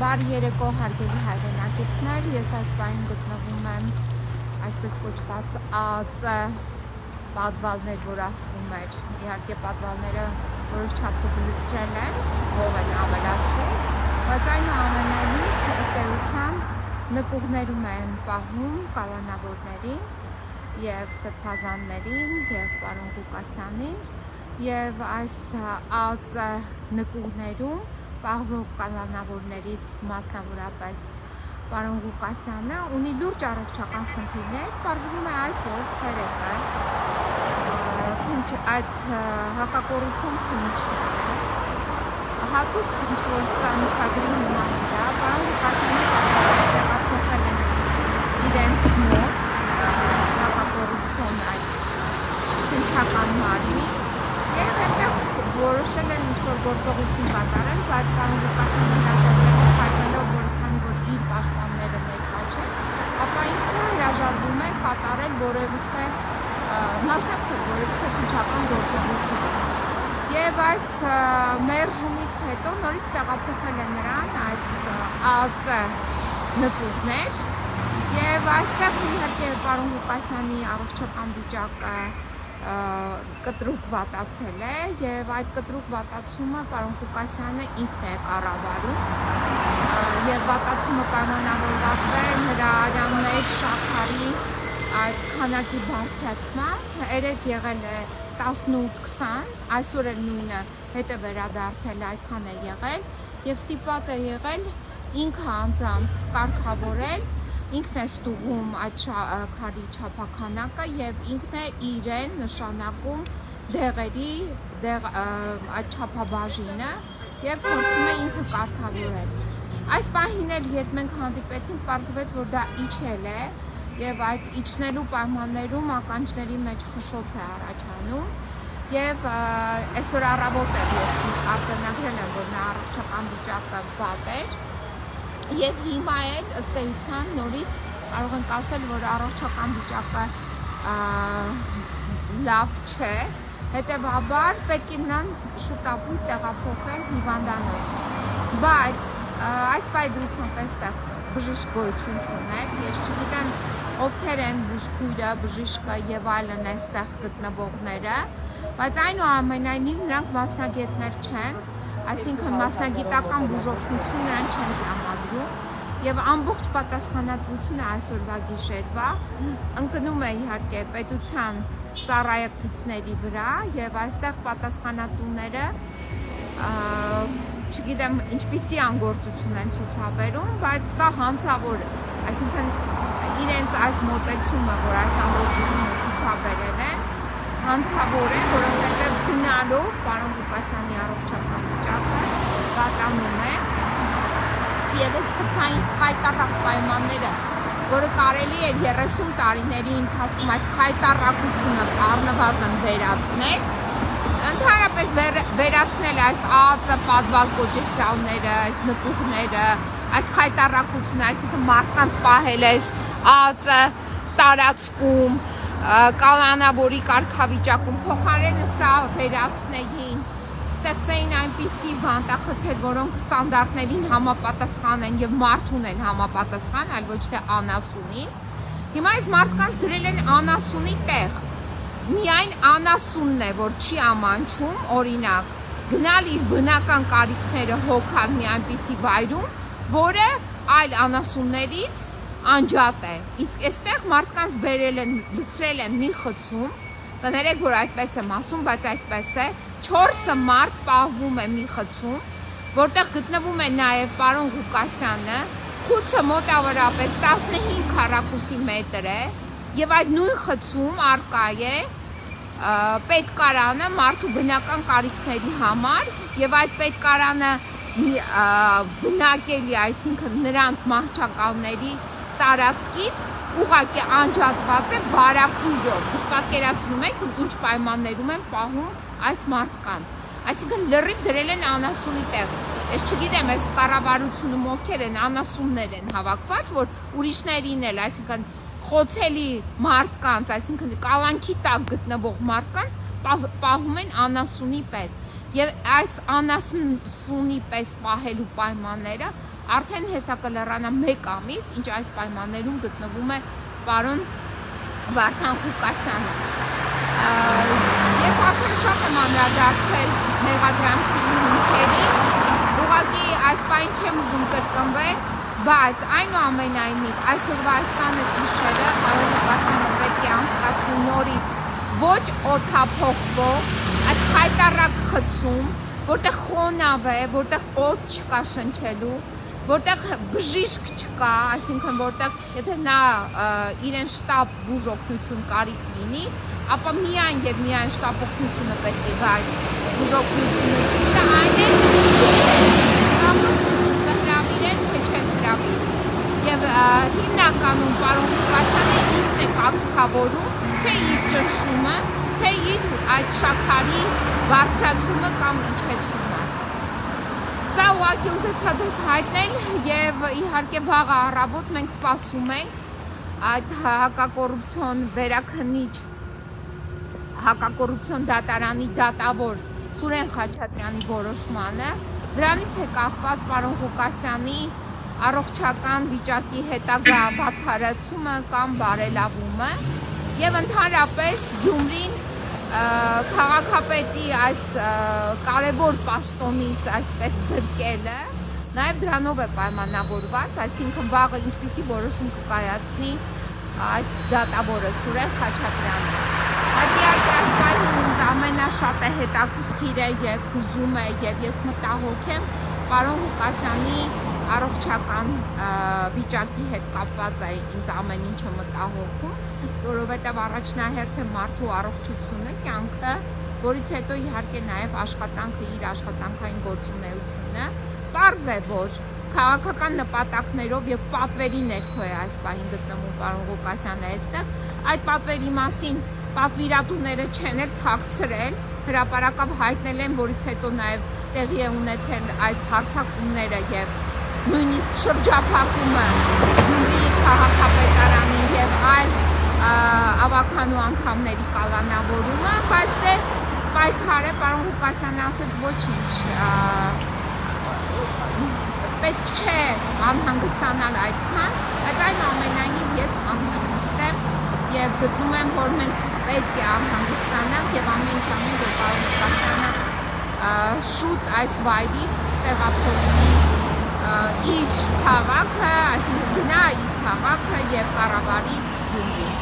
Բարի երեկո հարգելի հայրենակիցներ, ես այս պահին գտնվում եմ այսպես կոչված ԱԱԾ պատվալներ, որ ասվում էր, իհարկե պատվալները որոշ չափով լցրել են, հող են ավելացրել, բայց այնուամենայնիվ ըստ էության նկուղներում են պահում կալանավորներին և սրբազաններին և պարոն Ղուկասյանին և այս ԱԱԾ նկուղներում պահվող կալանավորներից մասնավորապես պարոն Ղուկասյանը ունի լուրջ առողջական խնդիրներ, պարզվում է այսօր ցերեկը այդ հակակոռուպցիոն քննիչները հատուկ ինչ-որ ծանոթագրի հիման վրա պարոն Ղուկասյանի տեղափոխել են իրենց մոտ հակակոռուպցիոն այդ քննչական մարմին և այնտեղ որոշել են ինչ-որ գործողություն կատարել, բայց պարոն Ղուկասյանը հրաժարվելով հայտնելով, որ քանի որ իր պաշտպանները ներկա չեն, ապա ինքը հրաժարվում է կատարել որևիցե մասնակցել որևիցե քննչական գործողություն։ Եվ այս մերժումից հետո նորից տեղափոխել են նրան այս ԱԱԾ նկուղներ և այստեղ իհարկե պարոն Ղուկասյանի առողջական վիճակը կտրուկ վատացել է և այդ կտրուկ վատացումը պարոն Ղուկասյանը ինքն է կառավարում և վատացումը պայմանավորված է նրա արյան մեջ շաքարի այդ քանակի բարձրացմամբ, երեկ եղել է 18-20, այսօր էլ նույնը հետ է վերադարձել, այդքան է եղել և ստիպված է եղել ինքը անձամբ կարգավորել, ինքն է ստուգում այդ քարի չափաքանակը և ինքն է իրեն նշանակում դեղերի այդ չափաբաժինը և փորձում է ինքը կարգավորել։ Այս պահին էլ երբ մենք հանդիպեցինք, պարզվեց, որ դա իջել է և այդ իջնելու պայմաններում ականջների մեջ խշշոց է առաջանում և այսօր առավոտ էլ ես արձանագրել եմ, որ նա առողջական վիճակը վատ էր և հիմա էլ ըստ էության նորից կարող ենք ասել, որ առողջական վիճակը լավ չէ, հետևաբար պետք է նրան շուտապույտ տեղափոխել հիվանդանոց, բայց այս պայդրությամբ այստեղ բժիշկ գոյություն չուներ, ես չգիտեմ ովքեր են բուժքույրը, բժիշկը և այլն այստեղ գտնվողները, բայց այնուամենայնիվ նրանք մասնագետներ չեն, այսինքն մասնագիտական բուժօգնություն նրան չեն տրամադրում և ամբողջ պատասխանատվությունը այսօրվա գիշերվա ընկնում է իհարկե պետության ծառայակիցների վրա և այստեղ պատասխանատուները չգիտեմ ինչպիսի անգործություն են ցուցաբերում, բայց սա հանցավոր, այսինքն իրենց այս մոտեցումը, որ այս անգործությունը ցուցաբերել են, հանցավոր է, որովհետև գնալով պարոն Ղուկասյանի առողջական վիճակը վատանում է և այս խցային խայտառակ պայմանները, որը կարելի է 30 տարիների ընթացքում այս խայտառակությունը առնվազն վերացնել, ընդհանրապես վերացնել այս ԱԱԾ պատվալ կոչեցյալները, այս նկուղները, այս խայտառակությունը, այսինքն մարդկանց պահել այս ԱԱԾ տարածքում, կալանավորի կարգավիճակում, փոխարենը սա վերացնեին, ստեղծեին այնպիսի բանտախցեր, որոնք ստանդարտներին համապատասխան են և մարդուն են համապատասխան, այլ ոչ թե անասունին։ Հիմա այս մարդկանց դրել են անասունի տեղ, միայն անասունն է, որ չի ամանչում, օրինակ, գնալ իր բնական կարիքները հոգալ մի այնպիսի վայրում, որը այլ անասուններից անջատ է, իսկ այստեղ մարդկանց լցրել են մի խցում, կներեք, որ այդպես եմ ասում, բայց այդպես է, 4 մարդ պահվում է մի խցում, որտեղ գտնվում է նաև պարոն Ղուկասյանը, խուցը մոտավորապես 15 քառակուսի մետր է և այդ նույն խցում առկա է պետկարանը մարդու բնական կարիքների համար և այդ պետկարանը բնակելի, այսինքն նրանց մահճակալների տարածքից ուղղակի անջատված է վարակույրով, պատկերացնում եք ինչ պայմաններում են պահում այս մարդկանց, այսինքն լրիվ դրել են անասունի տեղ, ես չգիտեմ այս կառավարությունում ովքեր են անասուններ են հավաքված, որ ուրիշներին էլ, այսինքն խոցելի մարդկանց, այսինքն կալանքի տակ գտնվող մարդկանց պահում են անասունի պես և այս անասունի պես պահելու պայմանները արդեն հեսա կլրանա 1 ամիս, ինչ այս պայմաններում գտնվում է պարոն Վարդան Ղուկասյանը։ Ես արդեն շատ եմ անդրադարձել մեղադրանքի հիմքերին, ուղղակի այս պայն չեմ ուզում կրկնվել, բայց այնուամենայնիվ այսօրվա այսանը գիշերը պարոն Ղուկասյանը պետք է անցկացվի նորից ոչ օդափոխվող, այդ խայտառակ խցում, որտեղ խոնավ է, որտեղ օդ չկա շնչելու, որտեղ բժիշկ չկա, այսինքն որտեղ եթե նա իրեն շտապ բուժօգնություն կարիք լինի, ապա միայն եւ միայն շտապ օգնությունը պետք է գա այդ բուժօգնությունը ցույց այն է, կհրավիրեն, թե չեն հրավիրի։ Եվ հիմնականում պարոն Ղուկասյանը ինքն է կարգավորում, թե իր ճնշումը, թե իր այդ շաքարի բարձրացումը կամ իջեցումը։ Սա ուղղակի ուզեցած ես հայտնել եւ իհարկե վաղը առավոտ մենք սպասում ենք այդ հակակոռուպցիոն վերաքննիչ հակակոռուպցիոն դատարանի դատավոր Սուրեն Խաչատրյանի որոշմանը, դրանից է կախված պարոն Ղուկասյանի առողջական վիճակի հետագա վատթարացումը կամ բարելավումը եւ ընդհանրապես Գյումրին քաղաքապետի այս կարևոր պաշտոնից այսպես զրկելը նաև դրանով է պայմանավորված, այսինքն վաղը ինչպիսի որոշում կկայացնի այդ դատավորը Սուրեն Խաչատրյանը։ Այդ իհարկե այս պահին ինձ ամենաշատը հետաքրքիր է եւ հուզում է եւ ես մտահոգ եմ պարոն Ղուկասյանի առողջական վիճակի հետ կապված է ինձ ամեն ինչը մտահոգում, որովհետև առաջնահերթ է մարդու առողջությունը, կյանքը, որից հետո իհարկե նաև աշխատանքը, իր աշխատանքային գործունեությունը, պարզ է, որ քաղաքական նպատակներով եւ պատվերի ներքո է այս պահին գտնվում պարոն Ղուկասյանը այստեղ, այդ պատվերի մասին պատվիրատուները չեն էլ թաքցրել, հրապարակավ հայտնել են, որից հետո նաև տեղի է ունեցել այս հարձակումները եւ նույնիսկ շրջափակումը Գյումրիի քաղաքապետարանի եւ այլ ավականու անդամների կալանավորումը, բայց դե պայքար է, պարոն Ղուկասյանը ասաց ոչինչ, պետք չէ անհանգստանալ այդքան, բայց այնուամենայնիվ ես անհանգիստ եմ եւ գտնում եմ, որ մենք պետք է անհանգստանանք եւ ամեն ինչ անենք, որ պարոն Ղուկասյանը շուտ այս վայրից տեղափոխվի իր քաղաքը, այսինքն գնա իր քաղաքը եւ կառավարի Գյումրին։